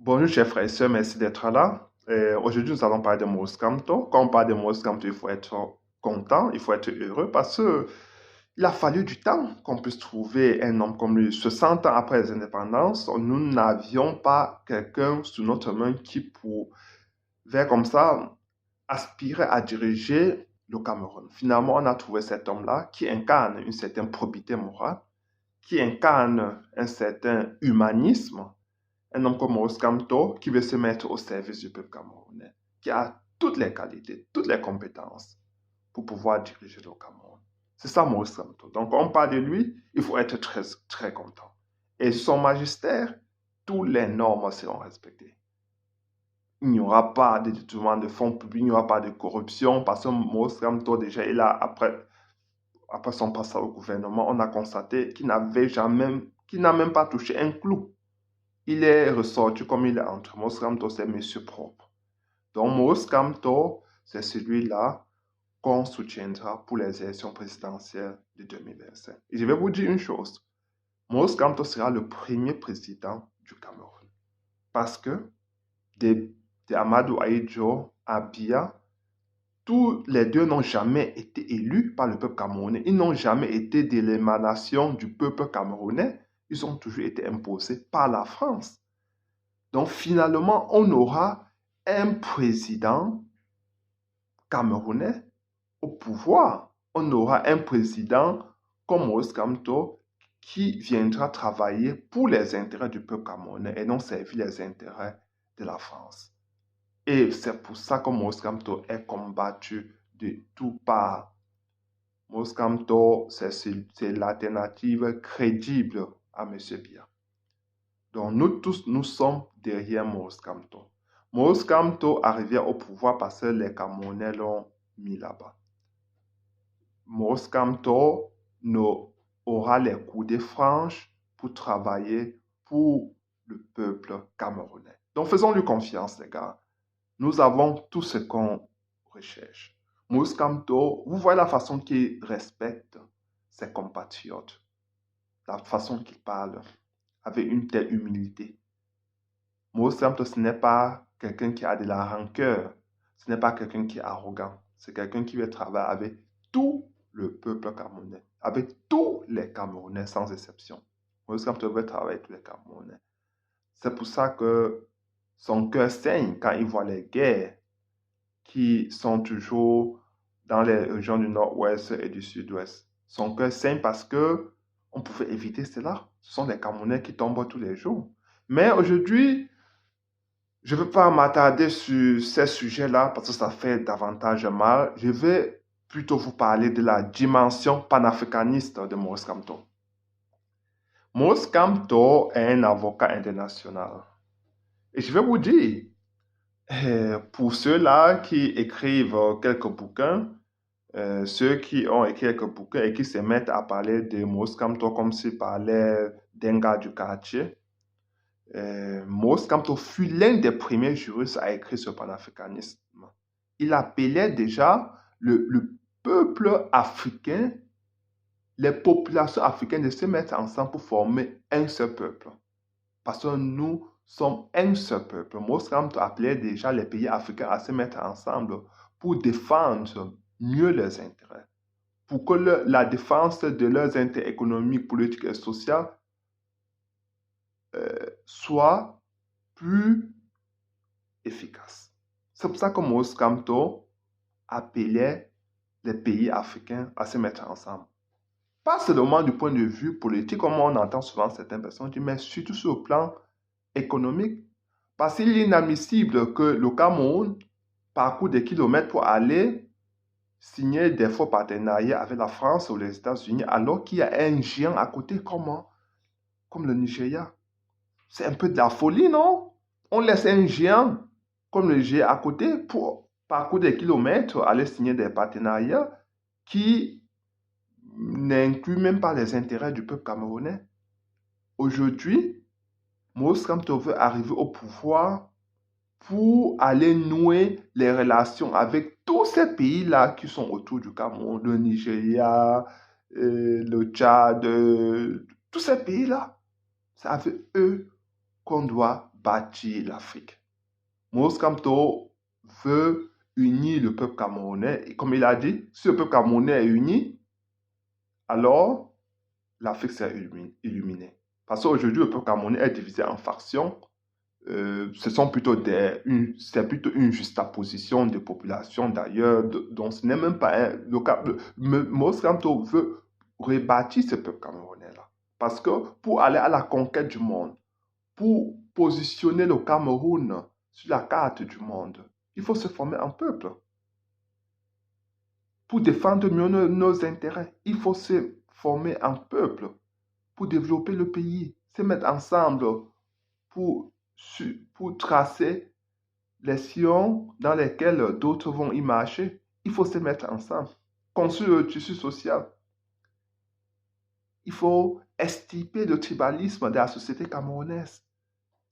Bonjour chers frères et sœurs, merci d'être là. Aujourd'hui, nous allons parler de Maurice Kamto. Quand on parle de Maurice Kamto, il faut être content, il faut être heureux parce qu'il a fallu du temps qu'on puisse trouver un homme comme lui. 60 ans après les indépendances, nous n'avions pas quelqu'un sous notre main qui pouvait comme ça aspirer à diriger le Cameroun. Finalement, on a trouvé cet homme-là qui incarne une certaine probité morale, qui incarne un certain humanisme, un homme comme Maurice Kamto qui veut se mettre au service du peuple camerounais, qui a toutes les qualités, toutes les compétences pour pouvoir diriger le Cameroun. C'est ça Maurice Kamto. Donc, quand on parle de lui, il faut être très, très content. Et son magistère, tous les normes seront respectées. Il n'y aura pas de détournement de fonds publics, il n'y aura pas de corruption, parce que Maurice Kamto, déjà, après son passage au gouvernement, on a constaté qu'il n'a même pas touché un clou. Il est ressorti comme il est entré. Maurice Kamto, c'est monsieur propre. Donc, Maurice Kamto, c'est celui-là qu'on soutiendra pour les élections présidentielles de 2025. Et je vais vous dire une chose. Maurice Kamto sera le premier président du Cameroun. Parce que de Amadou Ahidjo à Biya, tous les deux n'ont jamais été élus par le peuple camerounais. Ils n'ont jamais été de l'émanation du peuple camerounais. Ils ont toujours été imposés par la France. Donc finalement, on aura un président camerounais au pouvoir. On aura un président comme Maurice Kamto qui viendra travailler pour les intérêts du peuple camerounais et non servir les intérêts de la France. Et c'est pour ça que Maurice Kamto est combattu de toutes parts. Maurice Kamto, c'est l'alternative crédible à M. Biya. Donc nous tous, nous sommes derrière Maurice Kamto. Maurice Kamto arrivait au pouvoir parce que les Camerounais l'ont mis là-bas. Maurice Kamto aura les coudées franches pour travailler pour le peuple camerounais. Donc faisons-lui confiance, les gars. Nous avons tout ce qu'on recherche. Maurice Kamto, vous voyez la façon qu'il respecte ses compatriotes, la façon qu'il parle avec une telle humilité. Maurice Kamto, ce n'est pas quelqu'un qui a de la rancœur, ce n'est pas quelqu'un qui est arrogant, c'est quelqu'un qui veut travailler avec tout le peuple camerounais, avec tous les Camerounais sans exception. Maurice Kamto veut travailler avec tous les Camerounais. C'est pour ça que son cœur saigne quand il voit les guerres qui sont toujours dans les régions du nord-ouest et du sud-ouest. Son cœur saigne parce que on pouvait éviter cela. Ce sont les Camerounais qui tombent tous les jours. Mais aujourd'hui, je ne veux pas m'attarder sur ces sujets-là parce que ça fait davantage mal. Je vais plutôt vous parler de la dimension panafricaniste de Maurice Kamto. Maurice Kamto est un avocat international. Et je vais vous dire, pour ceux-là qui écrivent quelques bouquins, ceux qui ont écrit quelques bouquins et qui se mettent à parler de Maurice Kamto comme s'ils parlaient d'un gars du quartier, Maurice Kamto fut l'un des premiers juristes à écrire sur le panafricanisme. Il appelait déjà le peuple africain, les populations africaines de se mettre ensemble pour former un seul peuple. Parce que nous sommes un seul peuple. Maurice Kamto appelait déjà les pays africains à se mettre ensemble pour défendre mieux leurs intérêts. Pour que la défense de leurs intérêts économiques, politiques et sociaux soit plus efficace. C'est pour ça que Maurice Kamto appelait les pays africains à se mettre ensemble. Pas seulement du point de vue politique, comme on entend souvent certaines personnes dire, mais surtout sur le plan économique. Parce qu'il est inadmissible que le Cameroun parcourt des kilomètres pour aller signer des faux partenariats avec la France ou les États-Unis, alors qu'il y a un géant à côté comme le Nigeria. C'est un peu de la folie, non? On laisse un géant comme le Nigeria à côté pour parcourir des kilomètres, aller signer des partenariats qui n'incluent même pas les intérêts du peuple camerounais. Aujourd'hui, Maurice Kamto veut arriver au pouvoir pour aller nouer les relations avec tous ces pays-là qui sont autour du Cameroun, le Nigeria, le Tchad, tous ces pays-là. C'est avec eux qu'on doit bâtir l'Afrique. Maurice Kamto veut unir le peuple camerounais. Et comme il a dit, si le peuple camerounais est uni, alors l'Afrique sera illuminée. Parce qu'aujourd'hui, le peuple camerounais est divisé en factions. C'est plutôt une juxtaposition des populations d'ailleurs. Donc, ce n'est même pas le cas. Maurice Kamto veut rebâtir ce peuple camerounais-là. Parce que pour aller à la conquête du monde, pour positionner le Cameroun sur la carte du monde, il faut se former en peuple. Pour défendre mieux nos intérêts, il faut se former en peuple. Pour développer le pays, se mettre ensemble pour tracer les sillons dans lesquels d'autres vont y marcher. Il faut se mettre ensemble, construire le tissu social. Il faut extirper le tribalisme de la société camerounaise.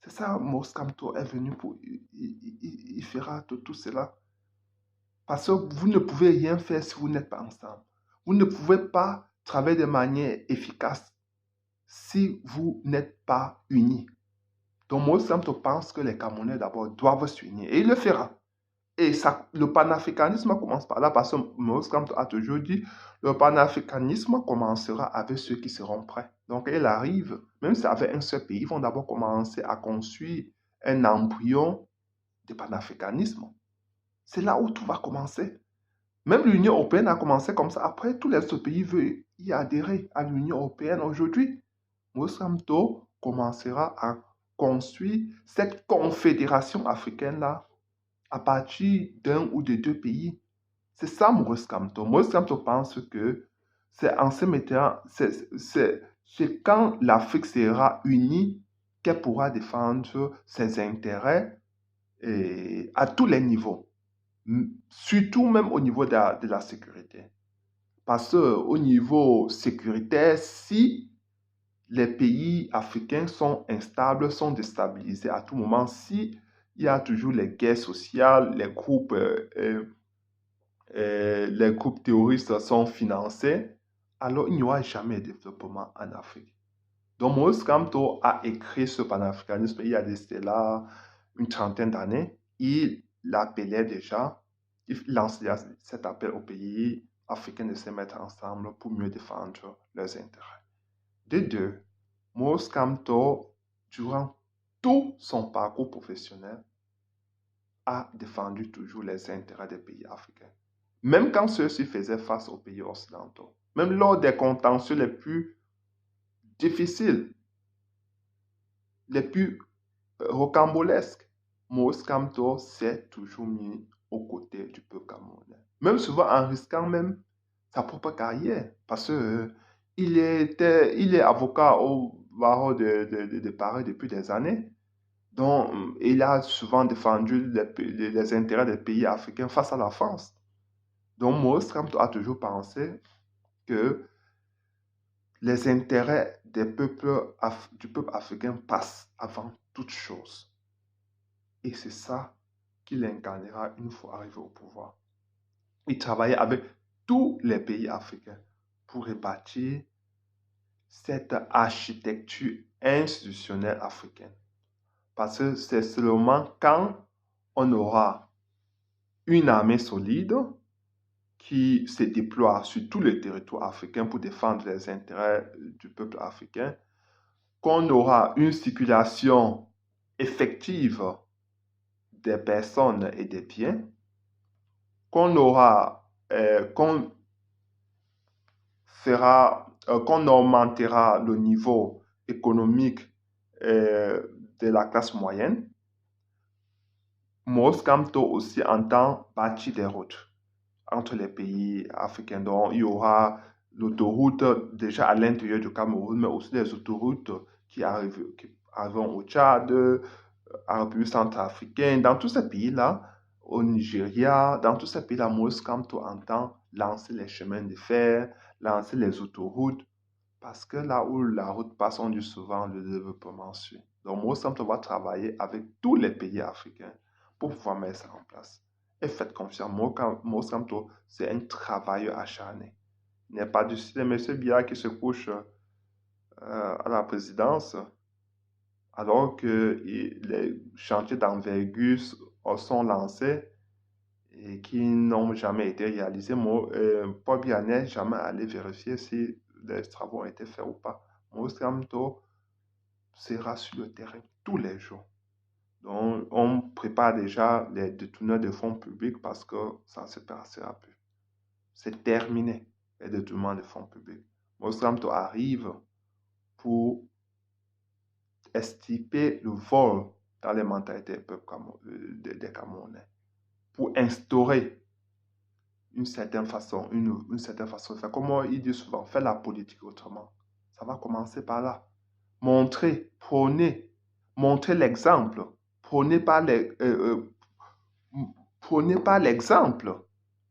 C'est ça, Maurice Kamto est venu pour. Il fera tout cela. Parce que vous ne pouvez rien faire si vous n'êtes pas ensemble. Vous ne pouvez pas travailler de manière efficace si vous n'êtes pas unis. Donc Maurice Kamto pense que les Camerounais d'abord doivent s'unir. Et il le fera. Et ça, le panafricanisme commence par là parce que Maurice Kamto a toujours dit le panafricanisme commencera avec ceux qui seront prêts. Donc il arrive, même si c'est avec un seul pays, ils vont d'abord commencer à construire un embryon de panafricanisme. C'est là où tout va commencer. Même l'Union européenne a commencé comme ça. Après, tous les autres pays veulent y adhérer à l'Union européenne aujourd'hui. Maurice Kamto commencera à construire cette confédération africaine-là à partir d'un ou de deux pays. C'est ça Maurice Kamto. Maurice Kamto pense que c'est en se mettant, c'est quand l'Afrique sera unie qu'elle pourra défendre ses intérêts à tous les niveaux, surtout même au niveau de la sécurité. Parce qu'au niveau sécuritaire, si les pays africains sont instables, sont déstabilisés à tout moment, si il y a toujours les guerres sociales, les groupes terroristes sont financés, alors il n'y aura jamais de développement en Afrique. Donc Maurice Kamto a écrit ce panafricanisme il y a là une trentaine d'années. Il l'appelait déjà, il lançait cet appel aux pays africains de se mettre ensemble pour mieux défendre leurs intérêts. De deux, Maurice Kamto, durant tout son parcours professionnel, a défendu toujours les intérêts des pays africains. Même quand ceux-ci faisaient face aux pays occidentaux. Même lors des contentieux les plus difficiles, les plus rocambolesques, Maurice Kamto s'est toujours mis aux côtés du peuple camerounais. Même souvent en risquant même sa propre carrière. Parce que il est avocat au barreau de Paris depuis des années. Donc, il a souvent défendu les intérêts des pays africains face à la France. Donc, Maurice Kamto a toujours pensé que les intérêts du peuple africain passent avant toute chose. Et c'est ça qu'il incarnera une fois arrivé au pouvoir. Il travaillait avec tous les pays africains pour rebâtir cette architecture institutionnelle africaine. Parce que c'est seulement quand on aura une armée solide qui se déploie sur tout le territoire africain pour défendre les intérêts du peuple africain, qu'on aura une circulation effective des personnes et des biens, qu'on augmentera le niveau économique de la classe moyenne. Maurice Kamto aussi entend bâtir des routes entre les pays africains. Donc, il y aura l'autoroute déjà à l'intérieur du Cameroun, mais aussi les autoroutes qui arriveront au Tchad, à la République centrafricaine, dans tous ces pays-là, au Nigeria, dans tous ces pays-là, Maurice Kamto entend lancer les chemins de fer, lancer les autoroutes, parce que là où la route passe, on dit souvent le développement suit. Donc, Maurice Kamto va travailler avec tous les pays africains pour pouvoir mettre ça en place. Et faites confiance, Maurice Kamto, c'est un travailleur acharné. Il n'est pas du style de M. Biya qui se couche à la présidence alors que les chantiers d'envergure sont lancés et qui n'ont jamais été réalisés. Paul Biya n'est jamais allé vérifier si les travaux ont été faits ou pas. Maurice Kamto sera sur le terrain tous les jours. Donc, on prépare déjà les détourneurs de fonds publics parce que ça ne se passera plus. C'est terminé, les détournements de fonds publics. Maurice Kamto arrive pour extirper le vol dans les mentalités des Camerounais, pour instaurer une certaine façon de faire. Comme il dit souvent, faire la politique autrement. Ça va commencer par là. Montrer l'exemple. Prenez pas l'exemple.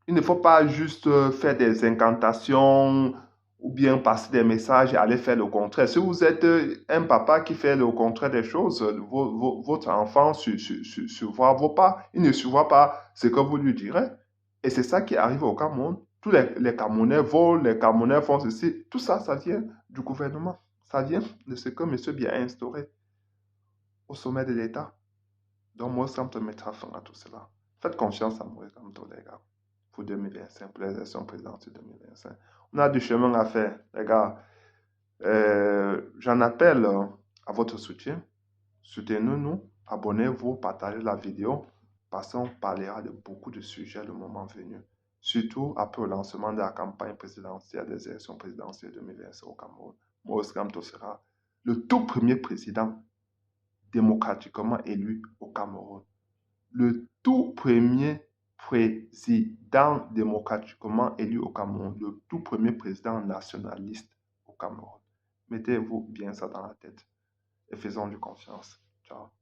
Il ne faut pas juste faire des incantations ou bien passer des messages et aller faire le contraire. Si vous êtes un papa qui fait le contraire des choses, votre enfant vaut pas, il ne survoit pas ce que vous lui direz. Et c'est ça qui arrive au Cameroun. Tous les Camerounais volent, les Camerounais font ceci. Tout ça, ça vient du gouvernement. Ça vient de ce que M. Biya a instauré au sommet de l'État. Donc, moi, ça me mettra fin à tout cela. Faites confiance à moi, les gars, pour 2025, pour les élections présidentielles 2025. On a du chemin à faire, les gars. J'en appelle à votre soutien. Soutenez-nous, abonnez-vous, partagez la vidéo, parce qu'on parlera de beaucoup de sujets le moment venu. Surtout après le lancement de la campagne présidentielle des élections présidentielles 2025 au Cameroun. Maurice Kamto sera le tout premier président démocratiquement élu au Cameroun. Le tout premier président démocratiquement élu au Cameroun. Le tout premier président nationaliste au Cameroun. Mettez-vous bien ça dans la tête et faisons-lui confiance. Ciao.